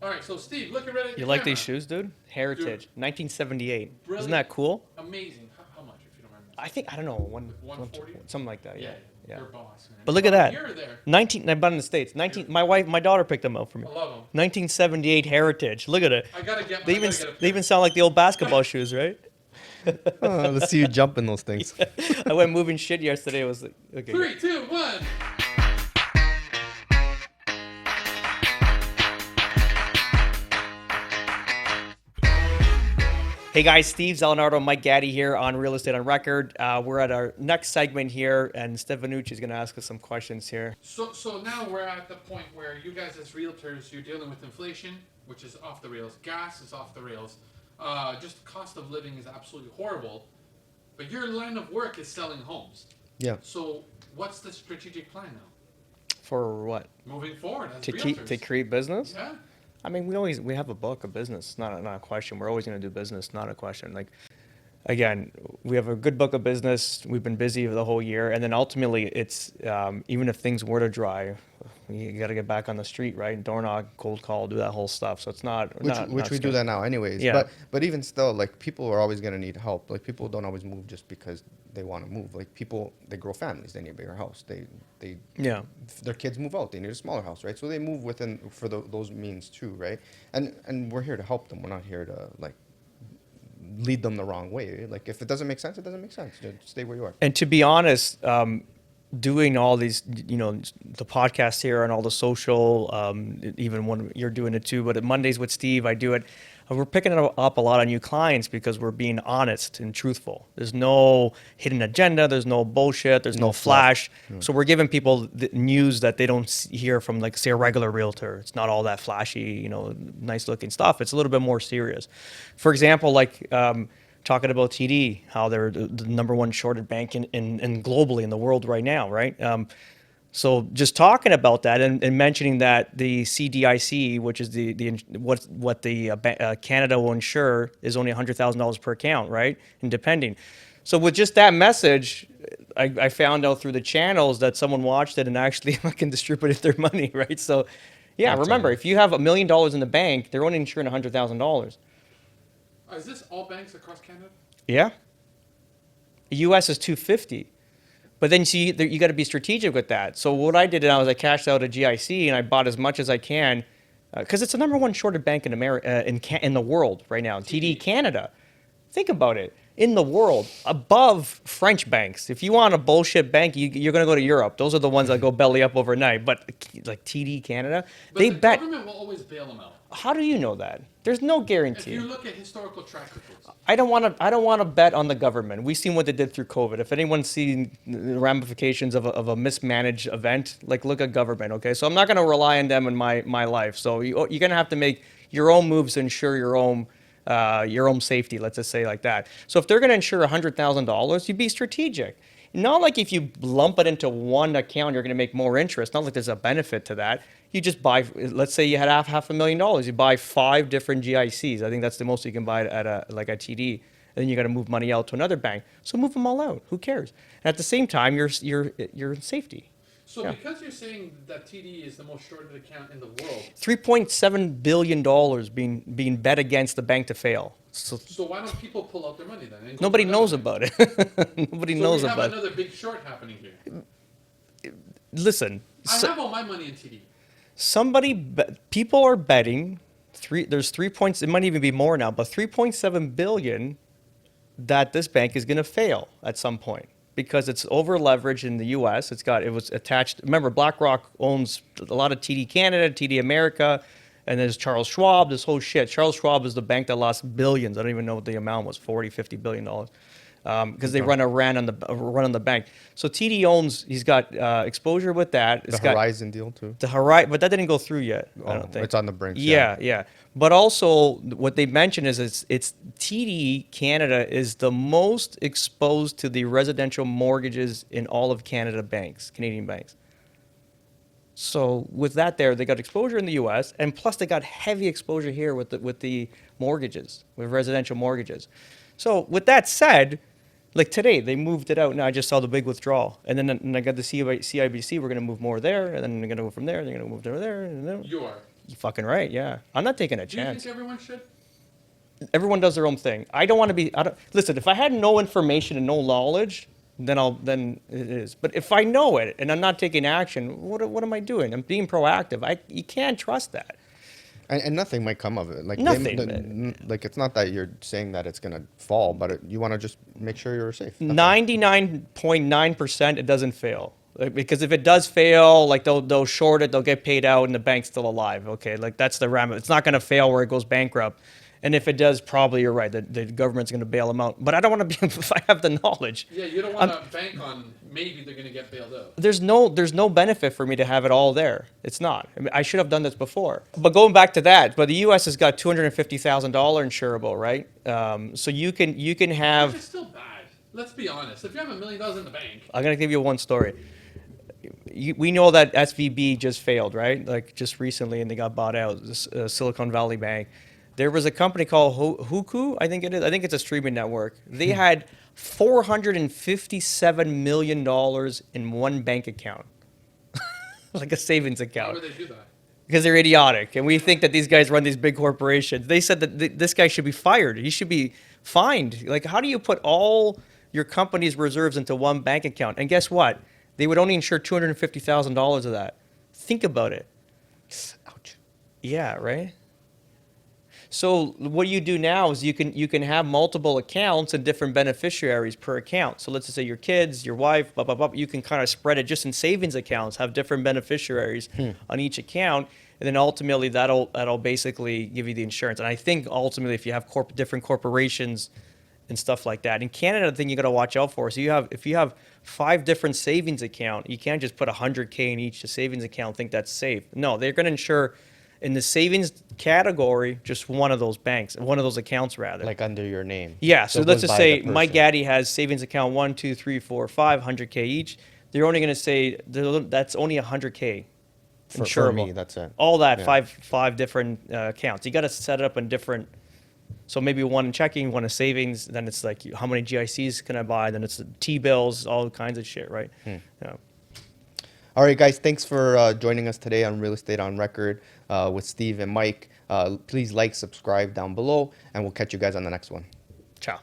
All right, so Steve, look right at You the like these camera. shoes, dude? Heritage, 1978. Isn't Brilliant, that cool? amazing. How much, if you don't mind me I asking? think I don't know Like one 140? something like that. Yeah, Yeah, yeah. you're a boss, man. But You look at bought them that. here or there? 19. I bought in the states. 19. My daughter picked them up for me. I love them. 1978 Heritage. Look at it. I gotta get. They I even gotta get a they pair. even sound like the old basketball shoes, right? Let's see you jump in those things. I went moving shit yesterday. It was like, okay. 3, 2, 1. Hey guys, Steve Zalinardo, Mike Gaddy here on Real Estate on Record. We're at our next segment here, and Stefanucci is going to ask us some questions here. So now we're at the point where you guys as realtors, you're dealing with inflation, which is off the rails. Gas is off the rails. Just cost of living is absolutely horrible. But your line of work is selling homes. Yeah. So what's the strategic plan now? For what? Moving forward as To realtors. create business? Yeah. I mean, we have a book of business, not a question. We're always going to do business, not a question. Like, again, we have a good book of business. We've been busy the whole year, and then ultimately, it's even if things were to dry, you got to get back on the street, right? Door knock, cold call, do that whole stuff. So it's not Which not we do scary. that now anyways. Yeah. But even still, like people are always gonna need help. Like people don't always move just because they want to move. Like people, they grow families, they need a bigger house. They Yeah. their kids move out, they need a smaller house, right? So they move within for those means too, right? And we're here to help them. We're not here to like lead them the wrong way. Like if it doesn't make sense, it doesn't make sense. Just stay where you are. And to be honest, doing all these, the podcast here and all the social, even when you're doing it too, but at Mondays with Steve, I do it. We're picking up a lot of new clients because we're being honest and truthful. There's no hidden agenda. There's no bullshit. There's no No fluff. flash. So we're giving people the news that they don't hear from, like, say, a regular realtor. It's not all that flashy, nice looking stuff. It's a little bit more serious. For example, like, talking about TD, how they're the number one shorted bank in globally in the world right now, right? So just talking about that and mentioning that the CDIC, which is what the Canada will insure, is only $100,000 per account, right? And depending. So with just that message, I found out through the channels that someone watched it and actually fucking distributed their money, right? So yeah, That's remember, awesome. if you have $1 million in the bank, they're only insuring $100,000. Is this all banks across Canada? Yeah. The U.S. is 250. But then see, you got to be strategic with that. So what I did, I cashed out a GIC and I bought as much as I can, because it's the number one shorted bank in America, in the world right now. TD Canada. Think about it. In the world, above French banks. If you want a bullshit bank, you're going to go to Europe. Those are the ones that go belly up overnight. But like TD Canada, But they the bet. government will always bail them out. How do you know that? There's no If guarantee. you look at historical track records. I don't want to bet on the government. We've seen what they did through COVID. If anyone's seen the ramifications of a mismanaged event, like, look at government. Okay, so I'm not going to rely on them in my life. So you're going to have to make your own moves to ensure your own safety. Let's just say like that. So if they're going to insure $100,000, you be strategic. Not like if you lump it into one account, you're going to make more interest. Not like there's a benefit to that. You just buy, let's say you had half $500,000. You buy 5 different GICs. I think that's the most you can buy at a TD. And then you got to move money out to another bank. So move them all out. Who cares? And at the same time, you're in safety. So Yeah. because you're saying that TD is the most shorted account in the world, $3.7 billion being bet against the bank to fail. So so why don't people pull out their money then? and go nobody to knows another about it. bank? Nobody So knows we have about it. another big short happening here. Listen. I have all my money in TD. People are betting there's 3 points, it might even be more now, but 3.7 billion that this bank is going to fail at some point because it's over leveraged in the US. It was attached. Remember, BlackRock owns a lot of TD Canada, TD America, and there's Charles Schwab, this whole shit. Charles Schwab is the bank that lost billions. I don't even know what the amount was, 40, 50 billion dollars. Because they run on the bank. So TD he's got exposure with that. The Horizon deal too. The Horizon, but that didn't go through yet. I don't think It's on the brink. Yeah. But also, what they mentioned is it's TD Canada is the most exposed to the residential mortgages in all of Canadian banks. So with that, they got exposure in the U.S. and plus they got heavy exposure here with the mortgages, with residential mortgages. So with that said, like today, they moved it out. Now I just saw the big withdrawal, and then I got the CIBC. We're going to move more there, and then they're going to go from there. They're going to move there, and then You are. You fucking right. Yeah, I'm not taking a Do you chance. think everyone should? Everyone does their own thing. I don't want to be. I don't listen. If I had no information and no knowledge, then it is. But if I know it and I'm not taking action, what am I doing? I'm being proactive. You can't trust that. And nothing might come of it. Like Nothing. like it's not that you're saying that it's gonna fall, but you want to just make sure you're safe. That's all. 99.9% it doesn't fail. Like, because if it does fail, like they'll short it, they'll get paid out, and the bank's still alive. Okay, like that's the ram. It's not going to fail where it goes bankrupt. And if it does, probably you're right. The government's going to bail them out. But I don't want to be if I have the knowledge. Yeah, you don't want to bank on maybe they're going to get bailed out. There's no benefit for me to have it all there. It's not. I mean, I should have done this before. But going back to that, but the U.S. has got $250,000 insurable, right? So you can have. Which is still bad. Let's be honest. If you have $1 million in the bank, I'm gonna give you one story. We know that SVB just failed, right? Like just recently, and they got bought out. This, Silicon Valley Bank. There was a company called Huku, I think it is. I think it's a streaming network. They had $457 million in one bank account, like a savings why account, would they do that? because they're idiotic. And we think that these guys run these big corporations. They said that this guy should be fired. He should be fined. Like, how do you put all your company's reserves into one bank account? And guess what? They would only insure $250,000 of that. Think about it. Ouch. Yeah, right? So what you do now is you can have multiple accounts and different beneficiaries per account. So let's just say your kids, your wife, blah, blah, blah. You can kind of spread it just in savings accounts, have different beneficiaries on each account. And then ultimately that'll basically give you the insurance. And I think ultimately if you have different corporations and stuff like that. In Canada, the thing you got to watch out for is if you have 5 different savings account, you can't just put $100K in each savings account and think that's safe. No, they're going to insure in the savings category just one of those banks, one of those accounts rather. Like under your name. Yeah, so it let's goes just by say the Mike person. Gaddy has savings account 1, 2, 3, 4, 5, 100K each. They're only going to say that's only 100K For insurable. me, that's it. All that Yeah. five different accounts. You got to set it up in different. So maybe one in checking, one in savings. Then it's like how many GICs can I buy? Then it's T-bills, all kinds of shit, right? Yeah. All right, guys, thanks for joining us today on Real Estate on Record with Steve and Mike. Please like, subscribe down below, and we'll catch you guys on the next one. Ciao.